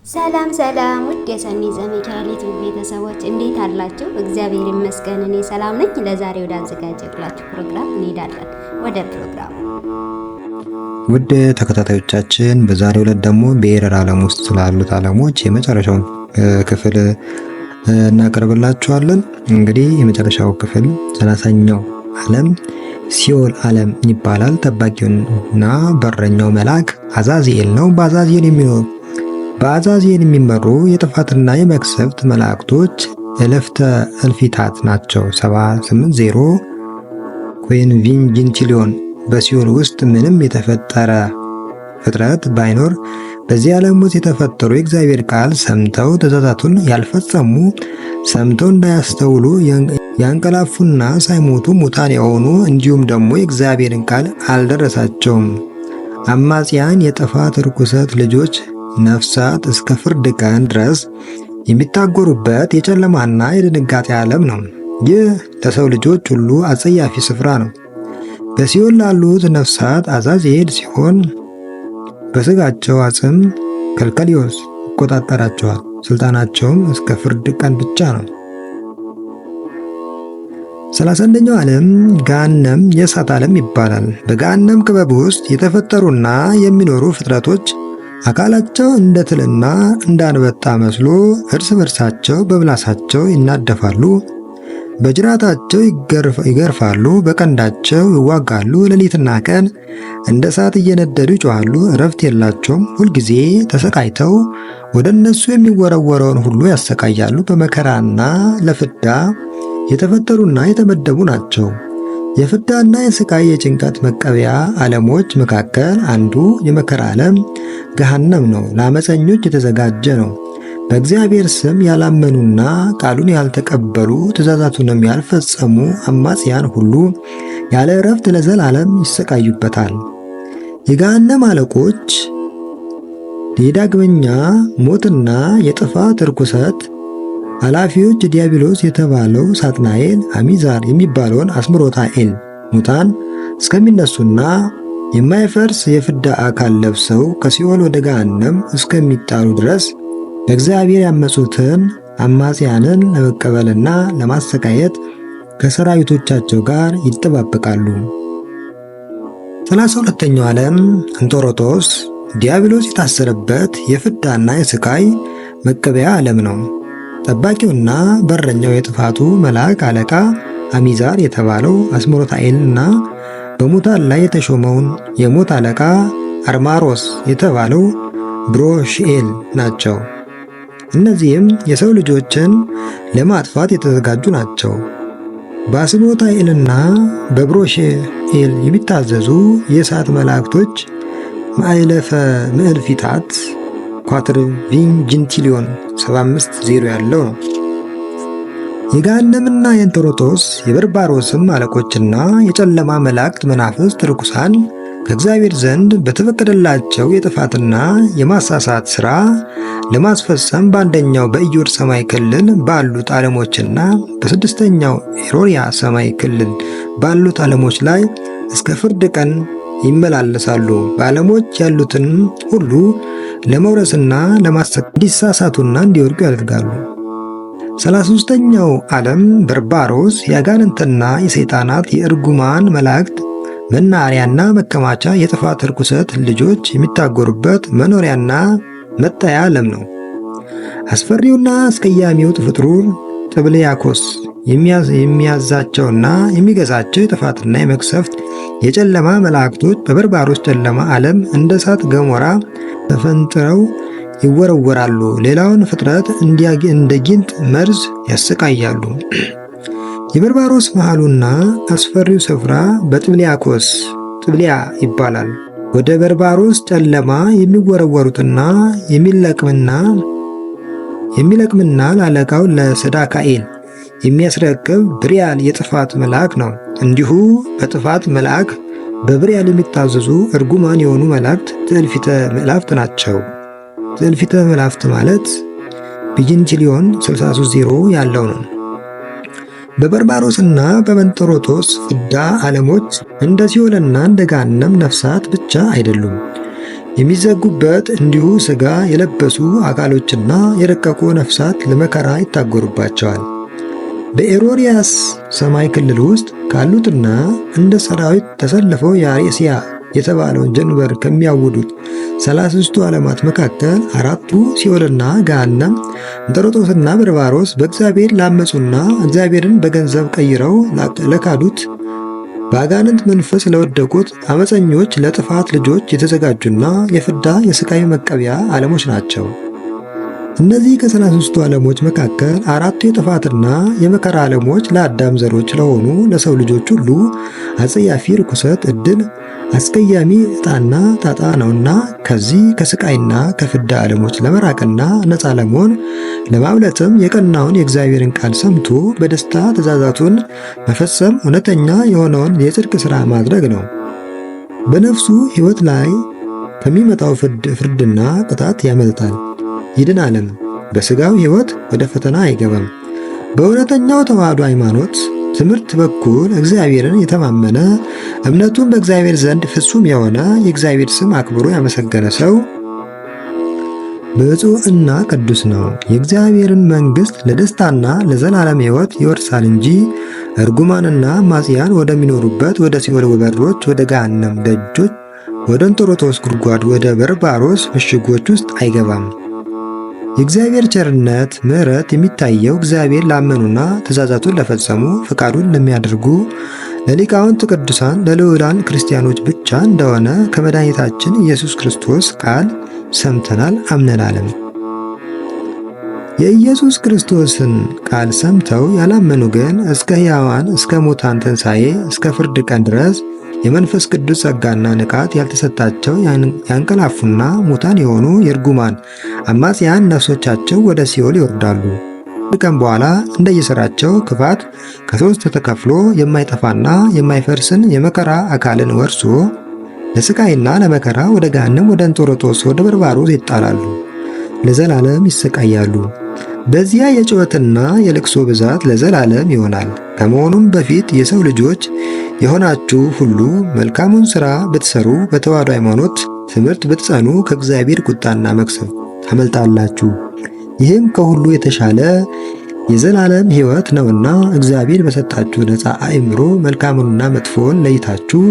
ሰላም ሰላም ውድ የሰኒ ዘሚካኤል ዩቲዩብ ቤተሰቦች እንዴት አላችሁ? እግዚአብሔር ይመስገን እኔ ሰላም ነኝ። ለዛሬ ወደ አዘጋጀሁላችሁ ፕሮግራም እንሄዳለን። ወደ ፕሮግራሙ ውድ ተከታታዮቻችን በዛሬው ዕለት ደግሞ በኤረር ዓለም ውስጥ ስላሉት ዓለሞች የመጨረሻውን ክፍል እናቀርብላችኋለን። እንግዲህ የመጨረሻው ክፍል 30ኛው ዓለም ሲኦል ዓለም ይባላል። ጠባቂውና በረኛው መልአክ አዛዚኤል ነው። በአዛዚኤል የሚመሩ የጥፋትና የመቅሰፍት መላእክቶች እልፍተ እልፊታት ናቸው። 780 ኩዊንቲሊዮን። በሲኦል ውስጥ ምንም የተፈጠረ ፍጥረት ባይኖር በዚህ ዓለም ውስጥ የተፈጠሩ የእግዚአብሔር ቃል ሰምተው ትእዛዛቱን ያልፈጸሙ፣ ሰምተው እንዳያስተውሉ ያንቀላፉና ሳይሞቱ ሙታን የሆኑ እንዲሁም ደግሞ የእግዚአብሔርን ቃል አልደረሳቸውም አማጽያን የጥፋት ርኩሰት ልጆች ነፍሳት እስከ ፍርድ ቀን ድረስ የሚታጎሩበት የጨለማና የድንጋጤ ዓለም ነው። ይህ ለሰው ልጆች ሁሉ አጸያፊ ስፍራ ነው። በሲኦል ላሉት ነፍሳት አዛዚኤል ሲሆን በስጋቸው አጽም ከልከሊዮስ ይቆጣጠራቸዋል። ስልጣናቸውም እስከ ፍርድ ቀን ብቻ ነው። 31ኛው ዓለም ገሃነም የእሳት ዓለም ይባላል። በገሃነም ክበብ ውስጥ የተፈጠሩና የሚኖሩ ፍጥረቶች አካላቸው እንደ ትልና እንደ አንበጣ መስሎ እርስ በርሳቸው በምላሳቸው ይናደፋሉ፣ በጅራታቸው ይገርፋሉ፣ በቀንዳቸው ይዋጋሉ። ሌሊትና ቀን እንደ እሳት እየነደዱ ይጮኻሉ። እረፍት የላቸውም። ሁልጊዜ ተሰቃይተው ወደ እነሱ የሚወረወረውን ሁሉ ያሰቃያሉ። በመከራና ለፍዳ የተፈጠሩና የተመደቡ ናቸው። የፍዳና የስቃይ የጭንቀት መቀበያ ዓለሞች መካከል አንዱ የመከራ ዓለም ገሃነም ነው። ለአመፀኞች የተዘጋጀ ነው። በእግዚአብሔር ስም ያላመኑና ቃሉን ያልተቀበሉ ትእዛዛቱንም ያልፈጸሙ አማጽያን ሁሉ ያለ እረፍት ለዘላለም ይሰቃዩበታል። የገሃነም አለቆች የዳግመኛ ሞትና የጥፋት ርኩሰት ኃላፊዎች ዲያብሎስ የተባለው ሳጥናኤል፣ አሚዛር የሚባለውን አስምሮታኤል ሙታን እስከሚነሱና የማይፈርስ የፍዳ አካል ለብሰው ከሲኦል ወደ ገሃነም እስከሚጣሉ ድረስ በእግዚአብሔር ያመፁትን አማጽያንን ለመቀበልና ለማሰቃየት ከሰራዊቶቻቸው ጋር ይጠባበቃሉ። 32ኛው ዓለም እንጦሮጦስ ዲያብሎስ የታሰረበት የፍዳና የስቃይ መቀበያ ዓለም ነው። ጠባቂውና በረኛው የጥፋቱ መልአክ አለቃ አሚዛር የተባለው አስሞሮታኤልና በሙታን ላይ የተሾመውን የሞት አለቃ አርማሮስ የተባለው ብሮሽኤል ናቸው። እነዚህም የሰው ልጆችን ለማጥፋት የተዘጋጁ ናቸው። በአስሞሮታኤልና በብሮሽኤል የሚታዘዙ የእሳት መላእክቶች ማዕለፈ ምዕልፊታት ኳትርቪንጂንቲሊዮን 750 ያለው ነው። የገሃነምና የእንጦሮጦስ የበርባሮስም አለቆችና የጨለማ መላእክት መናፍስት ርኩሳን ከእግዚአብሔር ዘንድ በተፈቀደላቸው የጥፋትና የማሳሳት ሥራ ለማስፈጸም በአንደኛው በኢዮር ሰማይ ክልል ባሉት ዓለሞችና በስድስተኛው ኤሮሪያ ሰማይ ክልል ባሉት ዓለሞች ላይ እስከ ፍርድ ቀን ይመላለሳሉ። በዓለሞች ያሉትን ሁሉ ለመውረስና እንዲሳሳቱና እንዲወድቁ ያደርጋሉ። 33ኛው ዓለም በርባሮስ የአጋንንትና የሰይጣናት የእርጉማን መላእክት መናኸሪያና መከማቻ የጥፋት ርኩሰት ልጆች የሚታጎሩበት መኖሪያና መጠያ ዓለም ነው። አስፈሪውና አስቀያሚው ፍጡር ጥብልያኮስ የሚያዛቸውና የሚገዛቸው የጥፋትና የመቅሰፍት የጨለማ መላእክቶች በበርባሮስ ጨለማ ዓለም እንደ እሳት ገሞራ ተፈንጥረው ይወረወራሉ። ሌላውን ፍጥረት እንደ ጊንጥ መርዝ ያሰቃያሉ። የበርባሮስ መሃሉና አስፈሪው ስፍራ ጥብልያ ይባላል። ወደ በርባሮስ ጨለማ የሚወረወሩትና የሚለቅምና ለአለቃው ለሰዳካኤል የሚያስረክብ ብሪያል የጥፋት መልአክ ነው። እንዲሁ በጥፋት መልአክ በብሪያል የሚታዘዙ እርጉማን የሆኑ መላእክት ትዕልፊተ መላእክት ናቸው። ትዕልፊተ መላእክት ማለት ቢጂንቲሊዮን 63 ያለው ነው። በበርባሮስና በመንጦሮጦስ ፍዳ ዓለሞች እንደ ሲኦልና እንደ ገሃነም ነፍሳት ብቻ አይደሉም። የሚዘጉበት እንዲሁ ሥጋ የለበሱ አካሎችና የረቀቁ ነፍሳት ለመከራ ይታጎሩባቸዋል። በኤሮሪያስ ሰማይ ክልል ውስጥ ካሉትና እንደ ሰራዊት ተሰልፈው የአሬሲያ የተባለውን ጀንበር ከሚያውዱት 33ቱ ዓለማት መካከል አራቱ ሲኦልና ገሃነም፣ እንጦሮጦስና በርባሮስ በእግዚአብሔር ላመፁና እግዚአብሔርን በገንዘብ ቀይረው ለካዱት በአጋንንት መንፈስ ለወደቁት አመፀኞች ለጥፋት ልጆች የተዘጋጁና የፍዳ የስቃይ መቀቢያ ዓለሞች ናቸው። እነዚህ ከ33ቱ ዓለሞች መካከል አራቱ የጥፋትና የመከራ ዓለሞች ለአዳም ዘሮች ለሆኑ ለሰው ልጆች ሁሉ አጸያፊ ርኩሰት፣ ዕድል፣ አስቀያሚ ዕጣና ጣጣ ነውና ከዚህ ከስቃይና ከፍዳ ዓለሞች ለመራቅና ነፃ ለመሆን ለማምለጥም የቀናውን የእግዚአብሔርን ቃል ሰምቶ በደስታ ትእዛዛቱን መፈጸም እውነተኛ የሆነውን የጽድቅ ሥራ ማድረግ ነው። በነፍሱ ሕይወት ላይ ከሚመጣው ፍርድና ቅጣት ያመልጣል፣ ይድናልም። በሥጋው ሕይወት ወደ ፈተና አይገባም። በእውነተኛው ተዋህዶ ሃይማኖት ትምህርት በኩል እግዚአብሔርን የተማመነ እምነቱን በእግዚአብሔር ዘንድ ፍጹም የሆነ የእግዚአብሔር ስም አክብሮ ያመሰገነ ሰው ብፁዕ እና ቅዱስ ነው። የእግዚአብሔርን መንግሥት ለደስታና ለዘላለም ሕይወት ይወርሳል እንጂ እርጉማንና አማጽያን ወደሚኖሩበት ወደ ሲኦል በሮች፣ ወደ ገሃነም ደጆች፣ ወደ እንጦሮጦስ ጉድጓድ፣ ወደ በርባሮስ ምሽጎች ውስጥ አይገባም። የእግዚአብሔር ቸርነት ምሕረት የሚታየው እግዚአብሔር ላመኑና ትእዛዛቱን ለፈጸሙ ፈቃዱን ለሚያደርጉ ለሊቃውንት ቅዱሳን ለልዑላን ክርስቲያኖች ብቻ እንደሆነ ከመድኃኒታችን ኢየሱስ ክርስቶስ ቃል ሰምተናል አምነናልም። የኢየሱስ ክርስቶስን ቃል ሰምተው ያላመኑ ግን እስከ ሕያዋን እስከ ሙታን ትንሣኤ እስከ ፍርድ ቀን ድረስ የመንፈስ ቅዱስ ጸጋና ንቃት ያልተሰጣቸው ያንቀላፉና ሙታን የሆኑ የርጉማን አማጽያን ነፍሶቻቸው ወደ ሲኦል ይወርዳሉ። ከቀን በኋላ እንደየሥራቸው ክፋት ከሦስት ተከፍሎ የማይጠፋና የማይፈርስን የመከራ አካልን ወርሶ ለስቃይና ለመከራ ወደ ገሃነም፣ ወደ እንጦሮጦስ፣ ወደ በርባሮስ ይጣላሉ፣ ለዘላለም ይሰቃያሉ። በዚያ የጩኸትና የልቅሶ ብዛት ለዘላለም ይሆናል። ከመሆኑም በፊት የሰው ልጆች የሆናችሁ ሁሉ መልካሙን ሥራ ብትሰሩ፣ በተዋህዶ ሃይማኖት ትምህርት ብትጸኑ ከእግዚአብሔር ቁጣና መቅሰፍት ታመልጣላችሁ። ይህም ከሁሉ የተሻለ የዘላለም ሕይወት ነውና እግዚአብሔር በሰጣችሁ ነፃ አእምሮ መልካሙንና መጥፎውን ለይታችሁ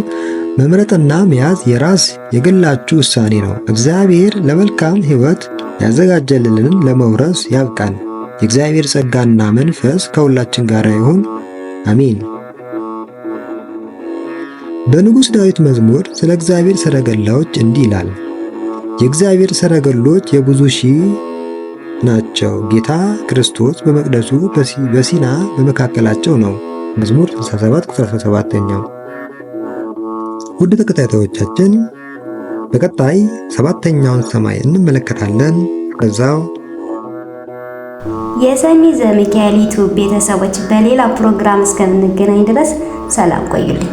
መምረጥና መያዝ የራስ የግላችሁ ውሳኔ ነው። እግዚአብሔር ለመልካም ሕይወት ያዘጋጀልንን ለመውረስ ያብቃን። የእግዚአብሔር ጸጋና መንፈስ ከሁላችን ጋር ይሁን፣ አሜን። በንጉሥ ዳዊት መዝሙር ስለ እግዚአብሔር ሰረገላዎች እንዲህ ይላል። የእግዚአብሔር ሰረገሎች የብዙ ሺህ ናቸው። ጌታ ክርስቶስ በመቅደሱ በሲና በመካከላቸው ነው። መዝሙር 67 ቁጥር 17ኛው። ውድ ተከታታዮቻችን በቀጣይ 7ኛውን ሰማይ እንመለከታለን። ከዛው የሰኒ ዘሚካኤል ዩቲዩብ ቤተሰቦች በሌላ ፕሮግራም እስከምንገናኝ ድረስ ሰላም ቆዩልኝ።